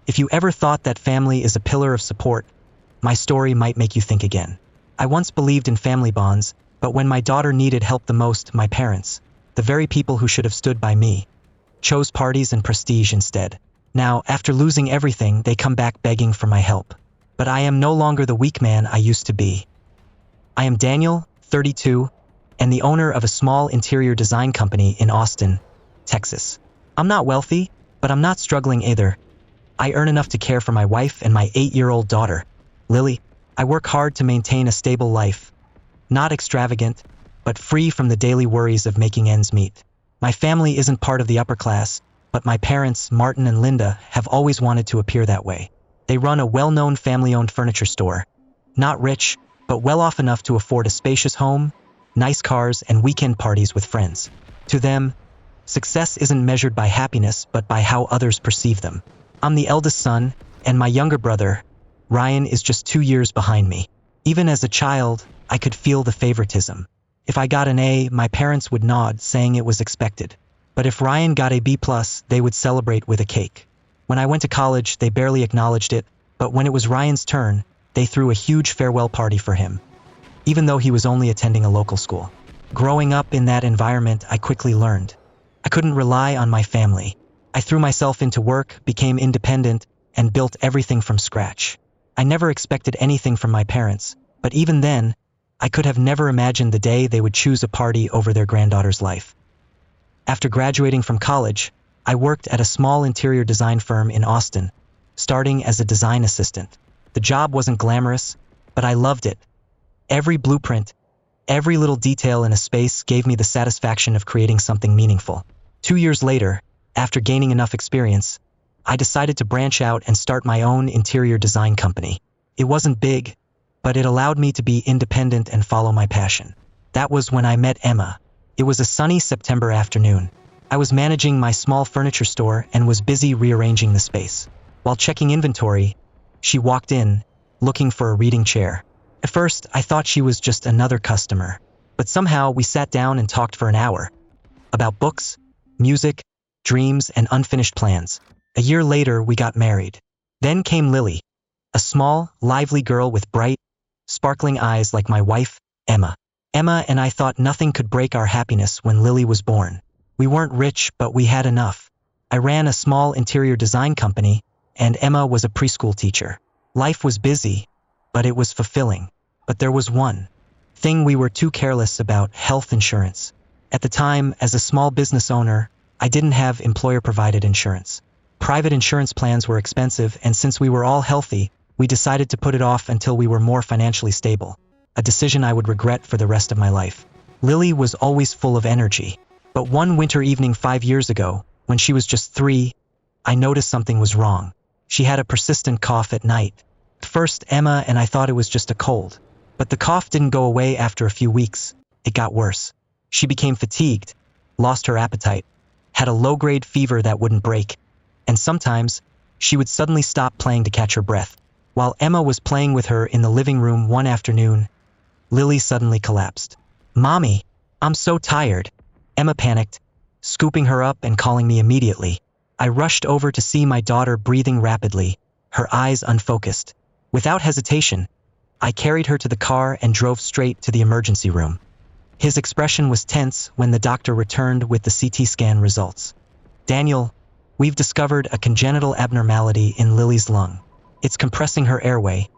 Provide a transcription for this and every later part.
If you ever thought that family is a pillar of support, my story might make you think again. I once believed in family bonds, but when my daughter needed help the most, my parents, the very people who should have stood by me, chose parties and prestige instead. Now, after losing everything, they come back begging for my help. But I am no longer the weak man I used to be. I am Daniel, 32, and the owner of a small interior design company in Austin, Texas. I'm not wealthy, but I'm not struggling either. I earn enough to care for my wife and my 8-year-old daughter, Lily. I work hard to maintain a stable life. Not extravagant, but free from the daily worries of making ends meet. My family isn't part of the upper class, but my parents, Martin and Linda, have always wanted to appear that way. They run a well-known family-owned furniture store. Not rich, but well off enough to afford a spacious home, nice cars, and weekend parties with friends. To them, success isn't measured by happiness, but by how others perceive them. I'm the eldest son, and my younger brother, Ryan, is just 2 years behind me. Even as a child, I could feel the favoritism. If I got an A, my parents would nod, saying it was expected. But if Ryan got a B+, they would celebrate with a cake. When I went to college, they barely acknowledged it, but when it was Ryan's turn, they threw a huge farewell party for him, even though he was only attending a local school. Growing up in that environment, I quickly learned I couldn't rely on my family. I threw myself into work, became independent, and built everything from scratch. I never expected anything from my parents, but even then, I could have never imagined the day they would choose a party over their granddaughter's life. After graduating from college, I worked at a small interior design firm in Austin, starting as a design assistant. The job wasn't glamorous, but I loved it. Every blueprint, every little detail in a space gave me the satisfaction of creating something meaningful. 2 years later, after gaining enough experience, I decided to branch out and start my own interior design company. It wasn't big, but it allowed me to be independent and follow my passion. That was when I met Emma. It was a sunny September afternoon. I was managing my small furniture store and was busy rearranging the space. While checking inventory, she walked in, looking for a reading chair. At first, I thought she was just another customer, but somehow we sat down and talked for an hour. About books, music, dreams, and unfinished plans. A year later, we got married. Then came Lily, a small, lively girl with bright, sparkling eyes like my wife, Emma. Emma and I thought nothing could break our happiness when Lily was born. We weren't rich, but we had enough. I ran a small interior design company, and Emma was a preschool teacher. Life was busy, but it was fulfilling. But there was one thing we were too careless about: health insurance. At the time, as a small business owner, I didn't have employer-provided insurance. Private insurance plans were expensive, and since we were all healthy, we decided to put it off until we were more financially stable. A decision I would regret for the rest of my life. Lily was always full of energy. But one winter evening 5 years ago, when she was just 3, I noticed something was wrong. She had a persistent cough at night. At first, Emma and I thought it was just a cold. But the cough didn't go away after a few weeks. It got worse. She became fatigued, lost her appetite, had a low-grade fever that wouldn't break, and sometimes, she would suddenly stop playing to catch her breath. While Emma was playing with her in the living room one afternoon, Lily suddenly collapsed. "Mommy, I'm so tired." Emma panicked, scooping her up and calling me immediately. I rushed over to see my daughter breathing rapidly, her eyes unfocused. Without hesitation, I carried her to the car and drove straight to the emergency room. His expression was tense when the doctor returned with the CT scan results. "Daniel, we've discovered a congenital abnormality in Lily's lung. It's compressing her airway,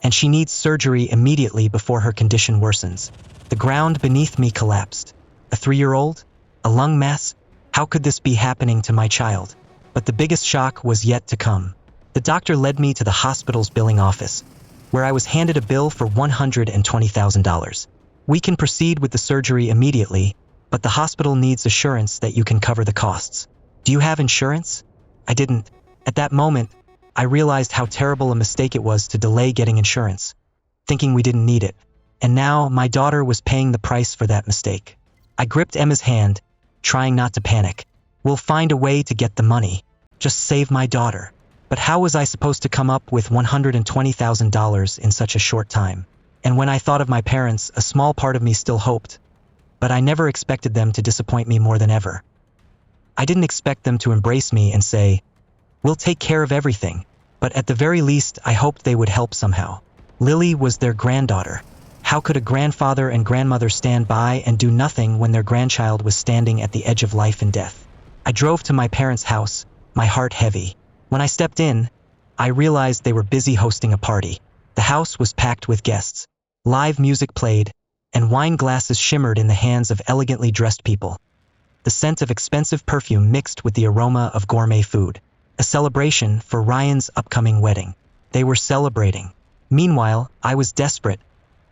and she needs surgery immediately before her condition worsens." The ground beneath me collapsed. A 3-year-old? A lung mass? How could this be happening to my child? But the biggest shock was yet to come. The doctor led me to the hospital's billing office, where I was handed a bill for $120,000. "We can proceed with the surgery immediately, but the hospital needs assurance that you can cover the costs. Do you have insurance?" I didn't. At that moment, I realized how terrible a mistake it was to delay getting insurance, thinking we didn't need it. And now my daughter was paying the price for that mistake. I gripped Emma's hand, trying not to panic. "We'll find a way to get the money. Just save my daughter." But how was I supposed to come up with $120,000 in such a short time? And when I thought of my parents, a small part of me still hoped. But I never expected them to disappoint me more than ever. I didn't expect them to embrace me and say, "We'll take care of everything." But at the very least, I hoped they would help somehow. Lily was their granddaughter. How could a grandfather and grandmother stand by and do nothing when their grandchild was standing at the edge of life and death? I drove to my parents' house, my heart heavy. When I stepped in, I realized they were busy hosting a party. The house was packed with guests. Live music played, and wine glasses shimmered in the hands of elegantly dressed people. The scent of expensive perfume mixed with the aroma of gourmet food. A celebration for Ryan's upcoming wedding. They were celebrating. Meanwhile, I was desperate,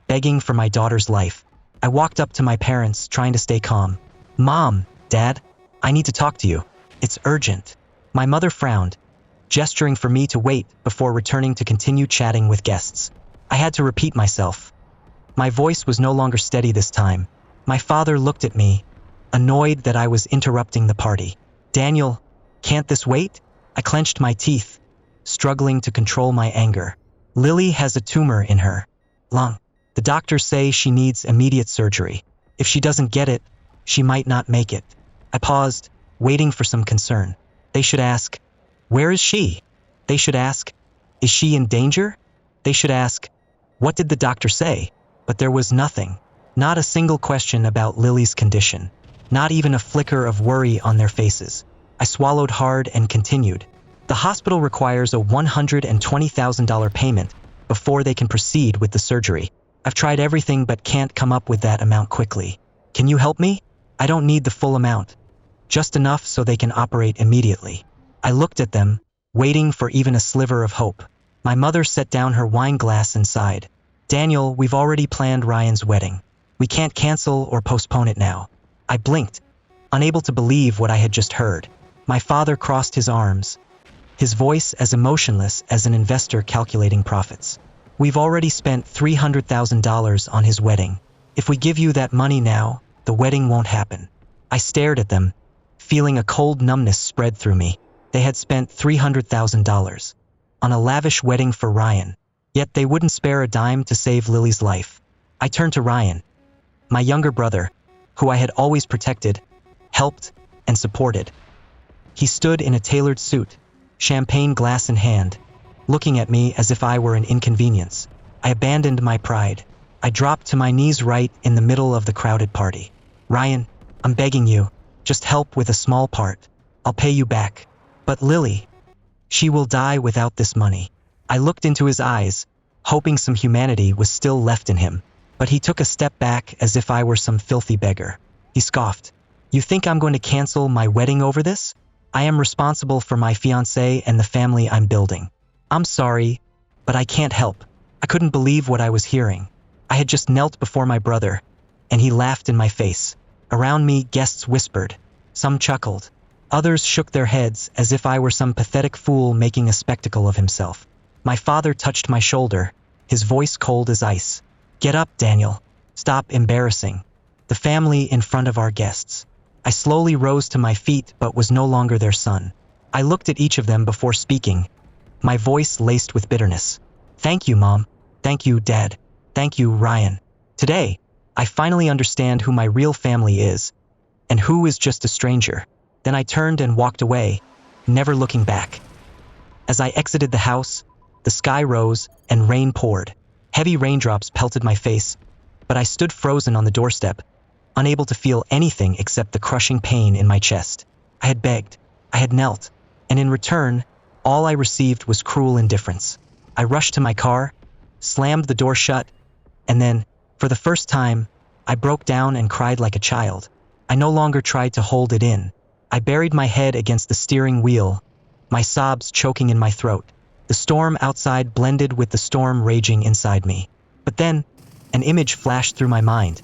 begging for my daughter's life. I walked up to my parents, trying to stay calm. "Mom, Dad, I need to talk to you. It's urgent." My mother frowned, gesturing for me to wait before returning to continue chatting with guests. I had to repeat myself. My voice was no longer steady this time. My father looked at me, annoyed that I was interrupting the party. "Daniel, can't this wait?" I clenched my teeth, struggling to control my anger. "Lily has a tumor in her lung. The doctors say she needs immediate surgery. If she doesn't get it, she might not make it." I paused, waiting for some concern. They should ask, "Where is she?" They should ask, "Is she in danger?" They should ask, "What did the doctor say?" But there was nothing. Not a single question about Lily's condition. Not even a flicker of worry on their faces. I swallowed hard and continued. "The hospital requires a $120,000 payment before they can proceed with the surgery. I've tried everything but can't come up with that amount quickly. Can you help me? I don't need the full amount. Just enough so they can operate immediately." I looked at them, waiting for even a sliver of hope. My mother set down her wine glass and sighed. "Daniel, we've already planned Ryan's wedding. We can't cancel or postpone it now." I blinked, unable to believe what I had just heard. My father crossed his arms, his voice as emotionless as an investor calculating profits. "We've already spent $300,000 on his wedding. If we give you that money now, the wedding won't happen." I stared at them, feeling a cold numbness spread through me. They had spent $300,000 on a lavish wedding for Ryan, yet they wouldn't spare a dime to save Lily's life. I turned to Ryan, my younger brother, who I had always protected, helped, and supported. He stood in a tailored suit, champagne glass in hand, looking at me as if I were an inconvenience. I abandoned my pride. I dropped to my knees right in the middle of the crowded party. "Ryan, I'm begging you, just help with a small part. I'll pay you back. But Lily, she will die without this money." I looked into his eyes, hoping some humanity was still left in him. But he took a step back as if I were some filthy beggar. He scoffed. "You think I'm going to cancel my wedding over this? I am responsible for my fiancée and the family I'm building. I'm sorry, but I can't help." I couldn't believe what I was hearing. I had just knelt before my brother, and he laughed in my face. Around me, guests whispered. Some chuckled. Others shook their heads as if I were some pathetic fool making a spectacle of himself. My father touched my shoulder, his voice cold as ice. "Get up, Daniel. Stop embarrassing the family in front of our guests." I slowly rose to my feet but was no longer their son. I looked at each of them before speaking, my voice laced with bitterness. "Thank you, Mom. Thank you, Dad. Thank you, Ryan. Today, I finally understand who my real family is, and who is just a stranger." Then I turned and walked away, never looking back. As I exited the house, the sky rose and rain poured. Heavy raindrops pelted my face, but I stood frozen on the doorstep, unable to feel anything except the crushing pain in my chest. I had begged, I had knelt, and in return, all I received was cruel indifference. I rushed to my car, slammed the door shut, and then, for the first time, I broke down and cried like a child. I no longer tried to hold it in. I buried my head against the steering wheel, my sobs choking in my throat. The storm outside blended with the storm raging inside me. But then, an image flashed through my mind.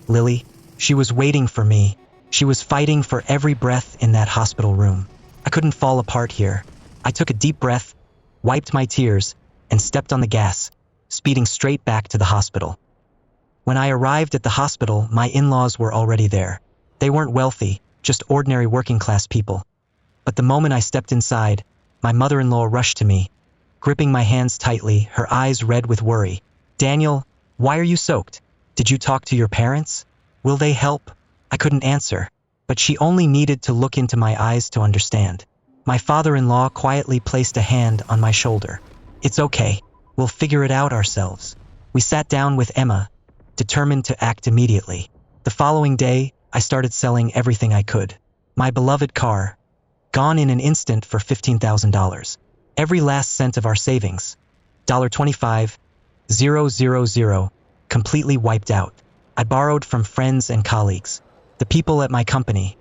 Lily, she was waiting for me. She was fighting for every breath in that hospital room. I couldn't fall apart here. I took a deep breath, wiped my tears, and stepped on the gas, speeding straight back to the hospital. When I arrived at the hospital, my in-laws were already there. They weren't wealthy, just ordinary working-class people. But the moment I stepped inside, my mother-in-law rushed to me, gripping my hands tightly, her eyes red with worry. "Daniel, why are you soaked? Did you talk to your parents? Will they help?" I couldn't answer, but she only needed to look into my eyes to understand. My father-in-law quietly placed a hand on my shoulder. It's okay. We'll figure it out ourselves. We sat down with Emma, determined to act immediately. The following day, I started selling everything I could. My beloved car, gone in an instant for $15,000. Every last cent of our savings, $25,000, completely wiped out. I borrowed from friends and colleagues. The people at my company,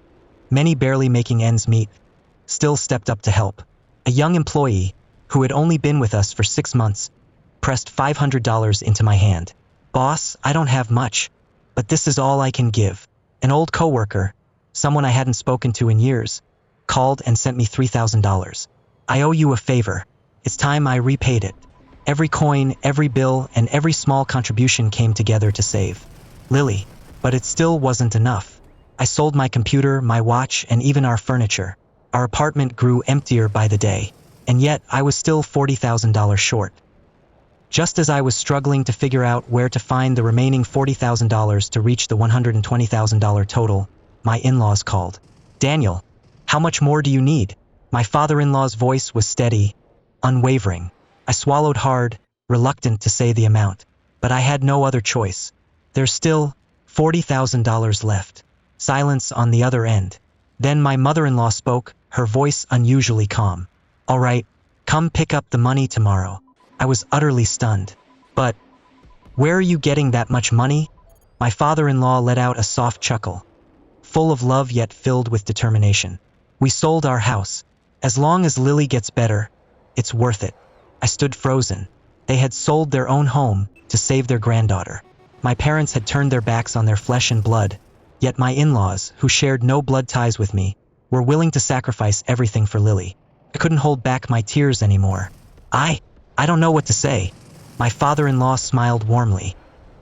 many barely making ends meet, still stepped up to help. A young employee, who had only been with us for 6 months, pressed $500 into my hand. Boss, I don't have much, but this is all I can give. An old coworker, someone I hadn't spoken to in years, called and sent me $3,000. I owe you a favor. It's time I repaid it. Every coin, every bill, and every small contribution came together to save Lily, but it still wasn't enough. I sold my computer, my watch, and even our furniture. Our apartment grew emptier by the day, and yet I was still $40,000 short. Just as I was struggling to figure out where to find the remaining $40,000 to reach the $120,000 total, my in-laws called. Daniel, how much more do you need? My father-in-law's voice was steady, unwavering. I swallowed hard, reluctant to say the amount, but I had no other choice. There's still $40,000 left. Silence on the other end. Then my mother-in-law spoke, her voice unusually calm. All right, come pick up the money tomorrow. I was utterly stunned. But where are you getting that much money? My father-in-law let out a soft chuckle, full of love yet filled with determination. We sold our house. As long as Lily gets better, it's worth it. I stood frozen. They had sold their own home to save their granddaughter. My parents had turned their backs on their flesh and blood, yet my in-laws, who shared no blood ties with me, were willing to sacrifice everything for Lily. I couldn't hold back my tears anymore. I don't know what to say. My father-in-law smiled warmly.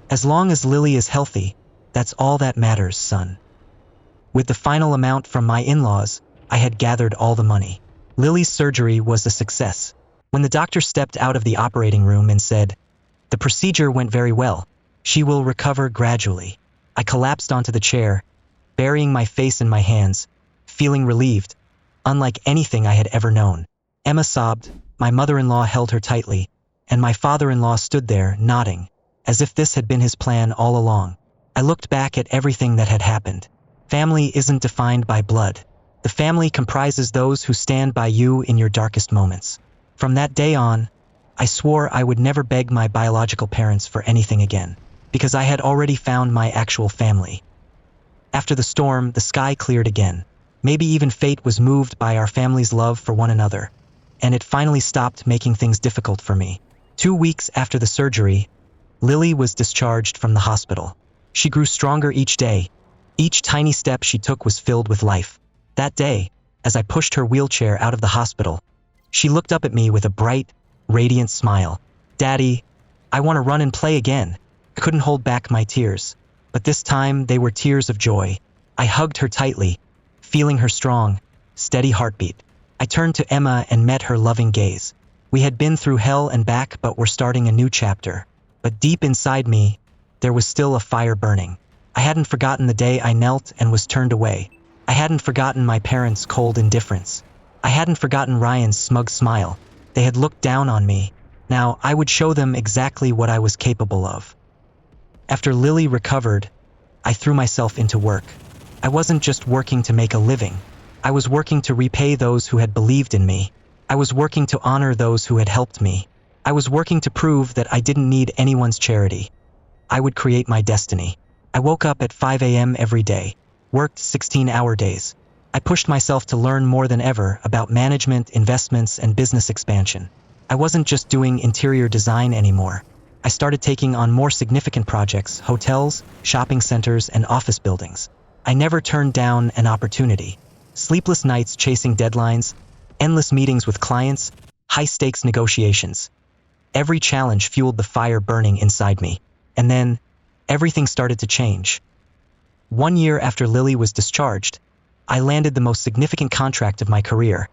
As long as Lily is healthy, that's all that matters, son. With the final amount from my in-laws, I had gathered all the money. Lily's surgery was a success. When the doctor stepped out of the operating room and said, "The procedure went very well. She will recover gradually," I collapsed onto the chair, burying my face in my hands, feeling relieved, unlike anything I had ever known. Emma sobbed, my mother-in-law held her tightly, and my father-in-law stood there, nodding, as if this had been his plan all along. I looked back at everything that had happened. Family isn't defined by blood. The family comprises those who stand by you in your darkest moments. From that day on, I swore I would never beg my biological parents for anything again, because I had already found my actual family. After the storm, the sky cleared again. Maybe even fate was moved by our family's love for one another, and it finally stopped making things difficult for me. 2 weeks after the surgery, Lily was discharged from the hospital. She grew stronger each day. Each tiny step she took was filled with life. That day, as I pushed her wheelchair out of the hospital, she looked up at me with a bright, radiant smile. "Daddy, I want to run and play again." I couldn't hold back my tears, but this time they were tears of joy. I hugged her tightly, feeling her strong, steady heartbeat. I turned to Emma and met her loving gaze. We had been through hell and back, but were starting a new chapter. But deep inside me, there was still a fire burning. I hadn't forgotten the day I knelt and was turned away. I hadn't forgotten my parents' cold indifference. I hadn't forgotten Ryan's smug smile. They had looked down on me. Now I would show them exactly what I was capable of. After Lily recovered, I threw myself into work. I wasn't just working to make a living. I was working to repay those who had believed in me. I was working to honor those who had helped me. I was working to prove that I didn't need anyone's charity. I would create my destiny. I woke up at 5 a.m. every day, worked 16-hour days. I pushed myself to learn more than ever about management, investments, and business expansion. I wasn't just doing interior design anymore. I started taking on more significant projects, hotels, shopping centers, and office buildings. I never turned down an opportunity. Sleepless nights chasing deadlines, endless meetings with clients, high-stakes negotiations. Every challenge fueled the fire burning inside me. And then, everything started to change. 1 year after Lily was discharged, I landed the most significant contract of my career,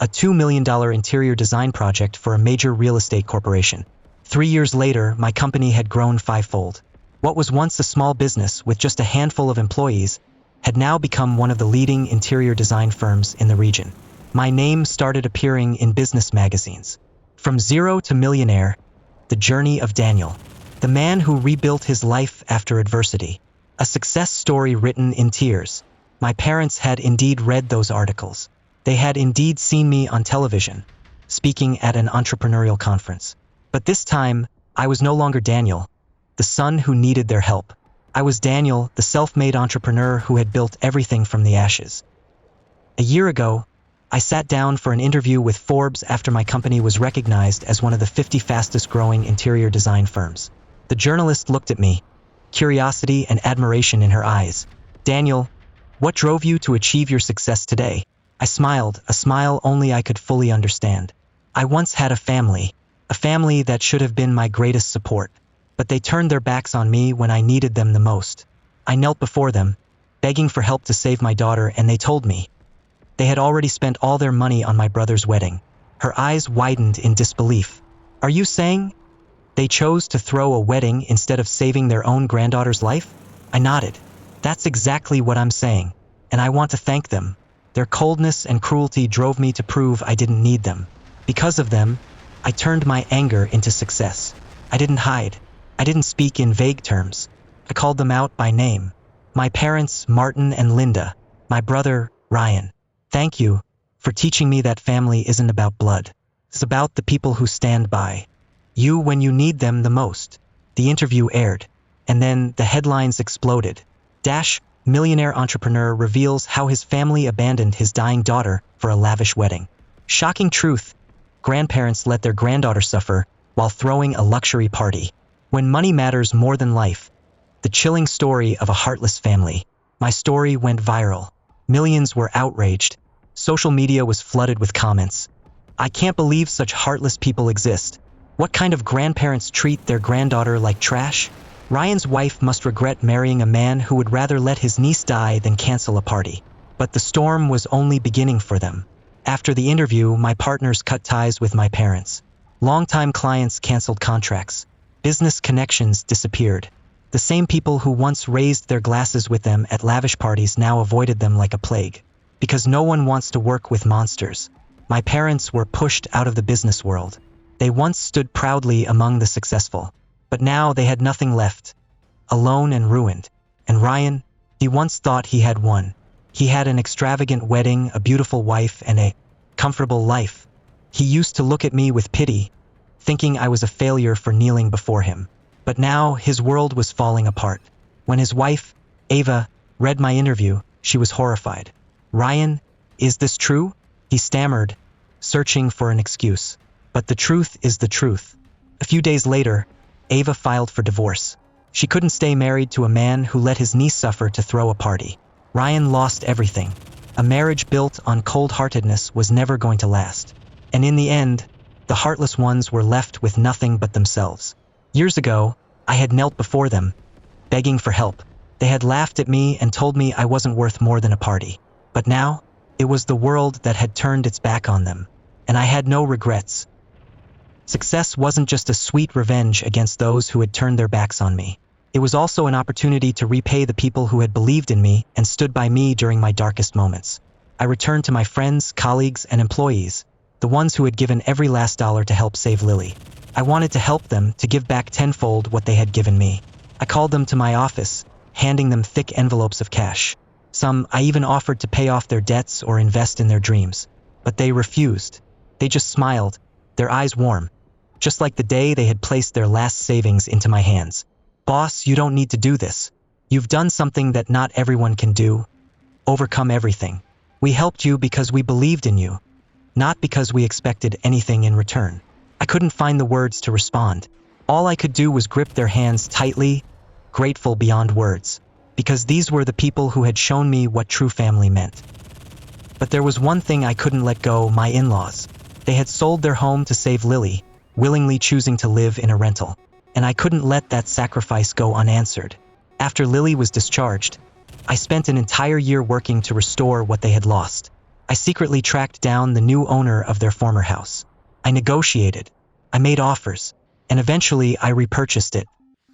a $2 million interior design project for a major real estate corporation. 3 years later, my company had grown 5-fold. What was once a small business with just a handful of employees had now become one of the leading interior design firms in the region. My name started appearing in business magazines. From zero to millionaire, the journey of Daniel, the man who rebuilt his life after adversity. A success story written in tears. My parents had indeed read those articles. They had indeed seen me on television, speaking at an entrepreneurial conference. But this time, I was no longer Daniel, the son who needed their help. I was Daniel, the self-made entrepreneur who had built everything from the ashes. A year ago, I sat down for an interview with Forbes after my company was recognized as one of the 50 fastest-growing interior design firms. The journalist looked at me, curiosity and admiration in her eyes. "Daniel, what drove you to achieve your success today?" I smiled, a smile only I could fully understand. I once had a family that should have been my greatest support, but they turned their backs on me when I needed them the most. I knelt before them, begging for help to save my daughter, and they told me they had already spent all their money on my brother's wedding. Her eyes widened in disbelief. "Are you saying they chose to throw a wedding instead of saving their own granddaughter's life?" I nodded. "That's exactly what I'm saying, and I want to thank them. Their coldness and cruelty drove me to prove I didn't need them. Because of them, I turned my anger into success. I didn't hide. I didn't speak in vague terms. I called them out by name. My parents, Martin and Linda. My brother, Ryan. Thank you for teaching me that family isn't about blood. It's about the people who stand by you when you need them the most." The interview aired, and then the headlines exploded. Millionaire entrepreneur reveals how his family abandoned his dying daughter for a lavish wedding. Shocking truth. Grandparents let their granddaughter suffer while throwing a luxury party. When money matters more than life. The chilling story of a heartless family. My story went viral. Millions were outraged. Social media was flooded with comments. "I can't believe such heartless people exist. What kind of grandparents treat their granddaughter like trash? Ryan's wife must regret marrying a man who would rather let his niece die than cancel a party." But the storm was only beginning for them. After the interview, my partners cut ties with my parents. Longtime clients canceled contracts. Business connections disappeared. The same people who once raised their glasses with them at lavish parties now avoided them like a plague. Because no one wants to work with monsters. My parents were pushed out of the business world. They once stood proudly among the successful. But now they had nothing left. Alone and ruined. And Ryan, he once thought he had won. He had an extravagant wedding, a beautiful wife, and a comfortable life. He used to look at me with pity, thinking I was a failure for kneeling before him. But now his world was falling apart. When his wife, Ava, read my interview, she was horrified. "Ryan, is this true?" he stammered, searching for an excuse. But the truth is the truth. A few days later, Ava filed for divorce. She couldn't stay married to a man who let his niece suffer to throw a party. Ryan lost everything. A marriage built on cold-heartedness was never going to last. And in the end, the heartless ones were left with nothing but themselves. Years ago, I had knelt before them, begging for help. They had laughed at me and told me I wasn't worth more than a party. But now, it was the world that had turned its back on them. And I had no regrets. Success wasn't just a sweet revenge against those who had turned their backs on me. It was also an opportunity to repay the people who had believed in me and stood by me during my darkest moments. I returned to my friends, colleagues, and employees, the ones who had given every last dollar to help save Lily. I wanted to help them to give back tenfold what they had given me. I called them to my office, handing them thick envelopes of cash. Some I even offered to pay off their debts or invest in their dreams. But they refused. They just smiled, their eyes warm, just like the day they had placed their last savings into my hands. "Boss, you don't need to do this. You've done something that not everyone can do. Overcome everything. We helped you because we believed in you, not because we expected anything in return." I couldn't find the words to respond. All I could do was grip their hands tightly, grateful beyond words, because these were the people who had shown me what true family meant. But there was one thing I couldn't let go: my in-laws. They had sold their home to save Lily, willingly choosing to live in a rental. And I couldn't let that sacrifice go unanswered. After Lily was discharged, I spent an entire year working to restore what they had lost. I secretly tracked down the new owner of their former house. I negotiated, I made offers, and eventually I repurchased it.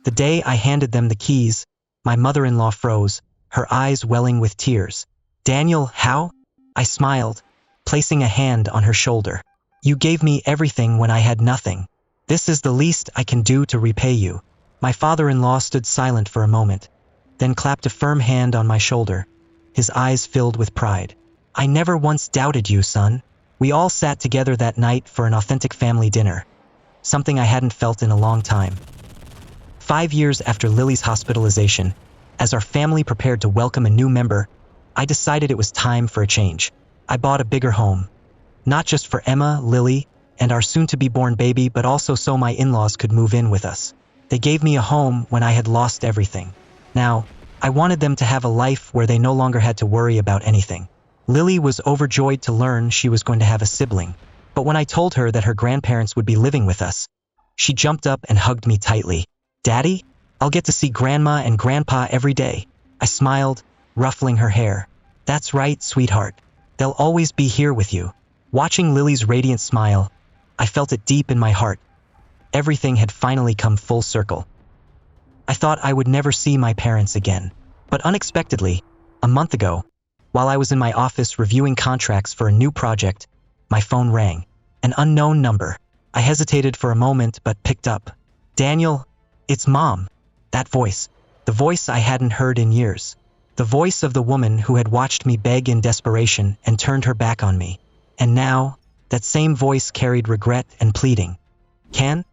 The day I handed them the keys, my mother-in-law froze, her eyes welling with tears. "Daniel, how?" I smiled, placing a hand on her shoulder. You gave me everything when I had nothing. This is the least I can do to repay you. My father-in-law stood silent for a moment, then clapped a firm hand on my shoulder, his eyes filled with pride. I never once doubted you, son. We all sat together that night for an authentic family dinner, something I hadn't felt in a long time. 5 years after Lily's hospitalization, as our family prepared to welcome a new member, I decided it was time for a change. I bought a bigger home, not just for Emma, Lily, and our soon-to-be-born baby, but also so my in-laws could move in with us. They gave me a home when I had lost everything. Now, I wanted them to have a life where they no longer had to worry about anything. Lily was overjoyed to learn she was going to have a sibling, but when I told her that her grandparents would be living with us, she jumped up and hugged me tightly. Daddy, I'll get to see Grandma and Grandpa every day. I smiled, ruffling her hair. That's right, sweetheart. They'll always be here with you. Watching Lily's radiant smile, I felt it deep in my heart. Everything had finally come full circle. I thought I would never see my parents again. But unexpectedly, a month ago, while I was in my office reviewing contracts for a new project, my phone rang. An unknown number. I hesitated for a moment but picked up. Daniel, it's Mom. That voice. The voice I hadn't heard in years. The voice of the woman who had watched me beg in desperation and turned her back on me. And now, that same voice carried regret and pleading. Can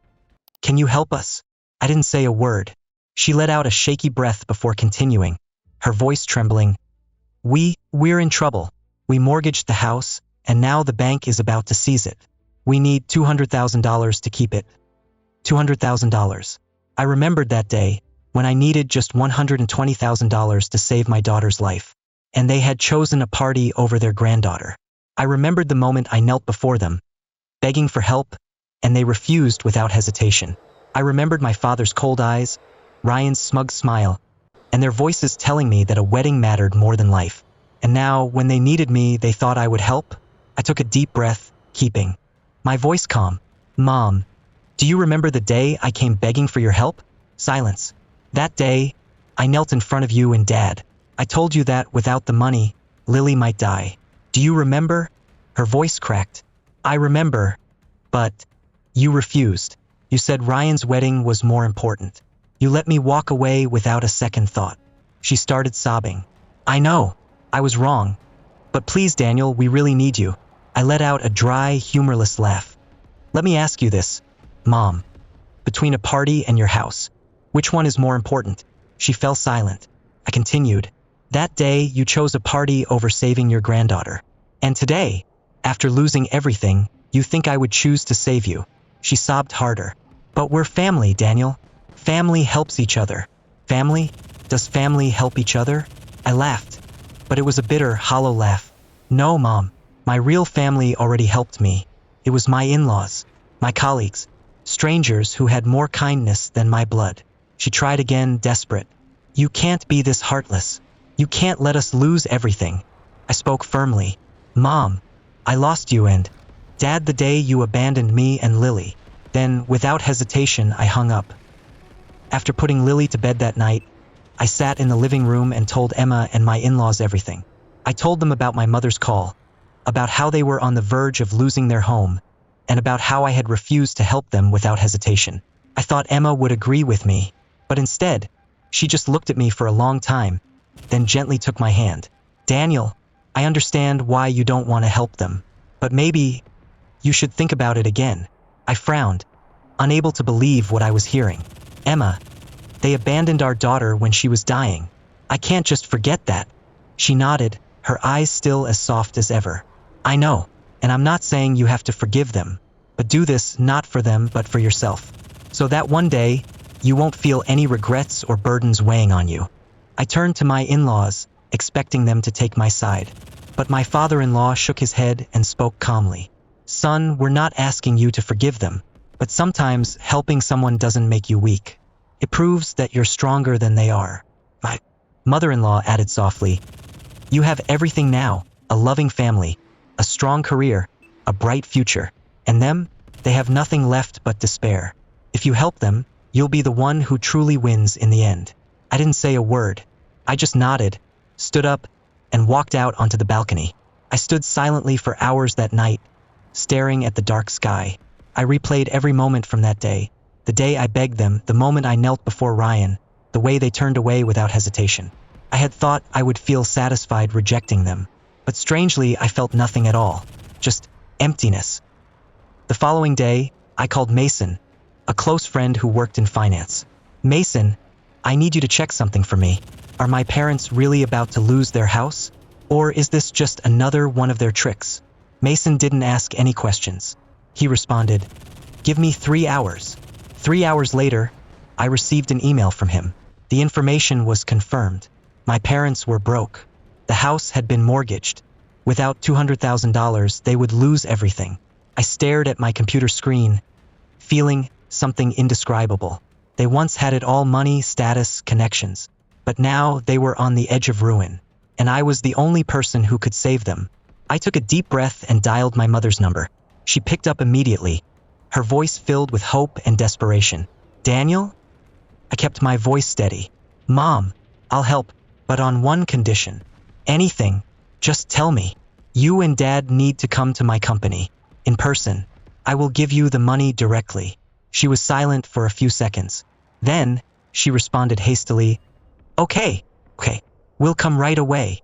you help us? I didn't say a word. She let out a shaky breath before continuing, her voice trembling. We're in trouble. We mortgaged the house, and now the bank is about to seize it. We need $200,000 to keep it. $200,000. I remembered that day, when I needed just $120,000 to save my daughter's life, and they had chosen a party over their granddaughter. I remembered the moment I knelt before them, begging for help, and they refused without hesitation. I remembered my father's cold eyes, Ryan's smug smile, and their voices telling me that a wedding mattered more than life. And now, when they needed me, they thought I would help? I took a deep breath, keeping my voice calm. Mom, do you remember the day I came begging for your help? Silence. That day, I knelt in front of you and Dad. I told you that without the money, Lily might die. Do you remember? Her voice cracked. I remember, but you refused. You said Ryan's wedding was more important. You let me walk away without a second thought. She started sobbing. I know, I was wrong. But please, Daniel, we really need you. I let out a dry, humorless laugh. Let me ask you this, Mom. Between a party and your house, which one is more important? She fell silent. I continued. That day, you chose a party over saving your granddaughter. And today, after losing everything, you think I would choose to save you. She sobbed harder. But we're family, Daniel. Family helps each other. Family? Does family help each other? I laughed, but it was a bitter, hollow laugh. No, Mom. My real family already helped me. It was my in-laws, my colleagues, strangers who had more kindness than my blood. She tried again, desperate. You can't be this heartless. You can't let us lose everything. I spoke firmly. Mom, I lost you and Dad the day you abandoned me and Lily. Then, without hesitation, I hung up. After putting Lily to bed that night, I sat in the living room and told Emma and my in-laws everything. I told them about my mother's call, about how they were on the verge of losing their home, and about how I had refused to help them without hesitation. I thought Emma would agree with me, but instead, she just looked at me for a long time, then gently took my hand. Daniel, I understand why you don't want to help them, but maybe you should think about it again. I frowned, unable to believe what I was hearing. Emma, they abandoned our daughter when she was dying. I can't just forget that. She nodded, her eyes still as soft as ever. I know, and I'm not saying you have to forgive them, but do this not for them but for yourself, so that one day, you won't feel any regrets or burdens weighing on you. I turned to my in-laws, expecting them to take my side, but my father-in-law shook his head and spoke calmly. Son, we're not asking you to forgive them, but sometimes helping someone doesn't make you weak. It proves that you're stronger than they are. My mother-in-law added softly, you have everything now, a loving family, a strong career, a bright future, and them, they have nothing left but despair. If you help them, you'll be the one who truly wins in the end. I didn't say a word. I just nodded, stood up, and walked out onto the balcony. I stood silently for hours that night, staring at the dark sky. I replayed every moment from that day. The day I begged them, the moment I knelt before Ryan, the way they turned away without hesitation. I had thought I would feel satisfied rejecting them, but strangely I felt nothing at all, just emptiness. The following day, I called Mason, a close friend who worked in finance. Mason, I need you to check something for me. Are my parents really about to lose their house? Or is this just another one of their tricks? Mason didn't ask any questions. He responded, "Give me 3 hours." 3 hours later, I received an email from him. The information was confirmed. My parents were broke. The house had been mortgaged. Without $200,000, they would lose everything. I stared at my computer screen, feeling something indescribable. They once had it all: money, status, connections. But now they were on the edge of ruin, and I was the only person who could save them. I took a deep breath and dialed my mother's number. She picked up immediately, her voice filled with hope and desperation. "Daniel?" I kept my voice steady. "Mom, I'll help, but on one condition. Anything, just tell me. You and Dad need to come to my company, in person. I will give you the money directly." She was silent for a few seconds. Then, she responded hastily, Okay, we'll come right away."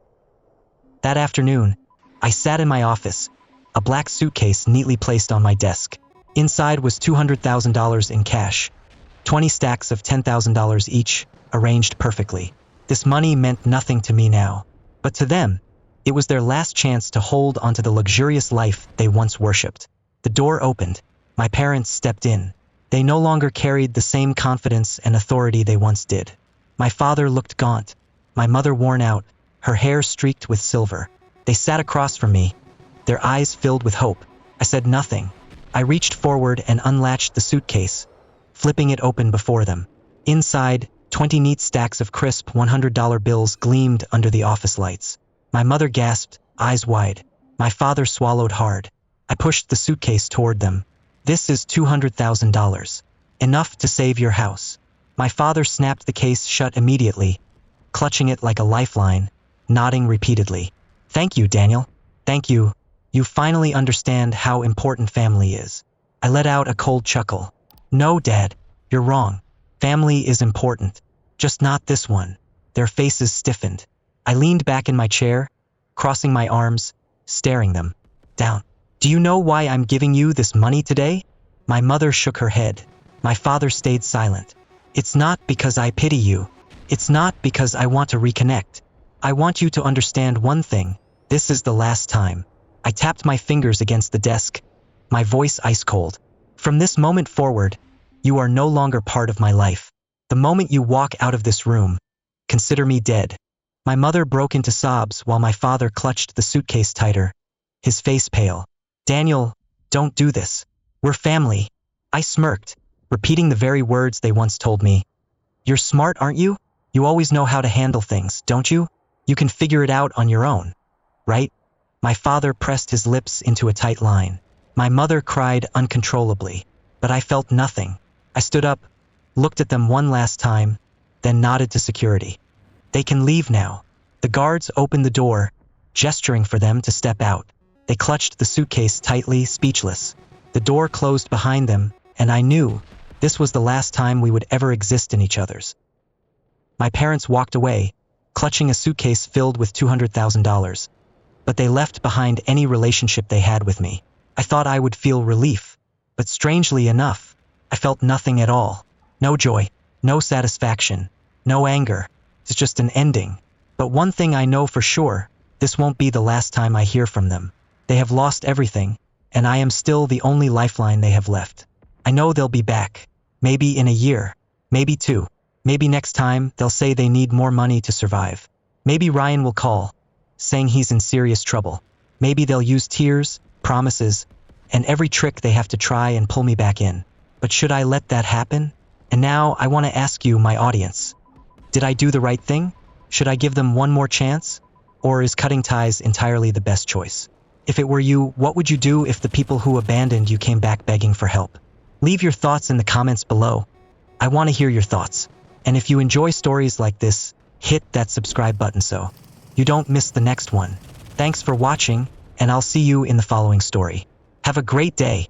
That afternoon, I sat in my office, a black suitcase neatly placed on my desk. Inside was $200,000 in cash, 20 stacks of $10,000 each, arranged perfectly. This money meant nothing to me now, but to them, it was their last chance to hold onto the luxurious life they once worshipped. The door opened. My parents stepped in. They no longer carried the same confidence and authority they once did. My father looked gaunt, my mother worn out, her hair streaked with silver. They sat across from me, their eyes filled with hope. I said nothing. I reached forward and unlatched the suitcase, flipping it open before them. Inside, 20 neat stacks of crisp $100 bills gleamed under the office lights. My mother gasped, eyes wide. My father swallowed hard. I pushed the suitcase toward them. "This is $200,000. Enough to save your house." My father snapped the case shut immediately, clutching it like a lifeline, nodding repeatedly. "Thank you, Daniel. Thank you. You finally understand how important family is." I let out a cold chuckle. "No, Dad, you're wrong. Family is important, just not this one." Their faces stiffened. I leaned back in my chair, crossing my arms, staring them down. "Do you know why I'm giving you this money today?" My mother shook her head. My father stayed silent. "It's not because I pity you. It's not because I want to reconnect. I want you to understand one thing. This is the last time." I tapped my fingers against the desk, my voice ice cold. "From this moment forward, you are no longer part of my life. The moment you walk out of this room, consider me dead." My mother broke into sobs while my father clutched the suitcase tighter, his face pale. "Daniel, don't do this. We're family." I smirked, repeating the very words they once told me. "You're smart, aren't you? You always know how to handle things, don't you? You can figure it out on your own, right?" My father pressed his lips into a tight line. My mother cried uncontrollably, but I felt nothing. I stood up, looked at them one last time, then nodded to security. "They can leave now." The guards opened the door, gesturing for them to step out. They clutched the suitcase tightly, speechless. The door closed behind them, and I knew this was the last time we would ever exist in each other's. My parents walked away, clutching a suitcase filled with $200,000. But they left behind any relationship they had with me. I thought I would feel relief, but strangely enough, I felt nothing at all. No joy, no satisfaction, no anger. It's just an ending. But one thing I know for sure, this won't be the last time I hear from them. They have lost everything, and I am still the only lifeline they have left. I know they'll be back. Maybe in a year, maybe 2. Maybe next time they'll say they need more money to survive. Maybe Ryan will call, saying he's in serious trouble. Maybe they'll use tears, promises, and every trick they have to try and pull me back in. But should I let that happen? And now I want to ask you, my audience, did I do the right thing? Should I give them one more chance? Or is cutting ties entirely the best choice? If it were you, what would you do if the people who abandoned you came back begging for help? Leave your thoughts in the comments below. I want to hear your thoughts. And if you enjoy stories like this, hit that subscribe button so you don't miss the next one. Thanks for watching, and I'll see you in the following story. Have a great day.